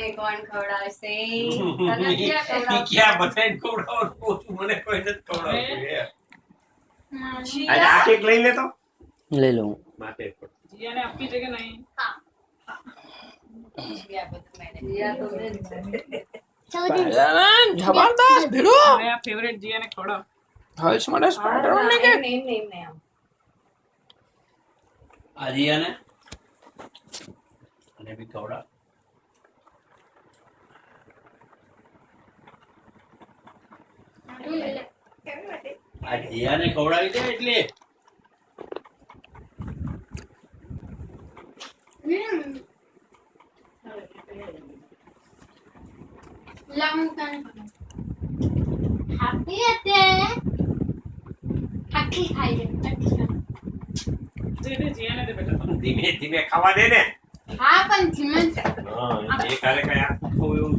તને કોણ ખવડાવશે? તને ક્યાં ખવડાવશે? ક્યાં બધાને ખવડાવવાનું છું, મને કોઈ નથી ખવડાવતું યાર. આજે આ કેક લઈ લે તો લઈ લઉં. માટે જીયાને આપી છે કે નહીં? જીયા બધું મેને. જીયા તો બેન છે. જબરદસ્ત ભીડો. હવે આ ફેવરેટ જીયાને ખવડાવ. હર્ષ માટે સ્પાઈડરમેન ની કેક. એમને આમ. આજીયાને અને બી ખવડાવ. આ જીયાને ખવડાવી દે એટલે જીયાને દે બેટા. ધીમે ધીમે ખાવા દે ને. હા પણ ધીમે હા, એ કાલે કઈ આખું એવું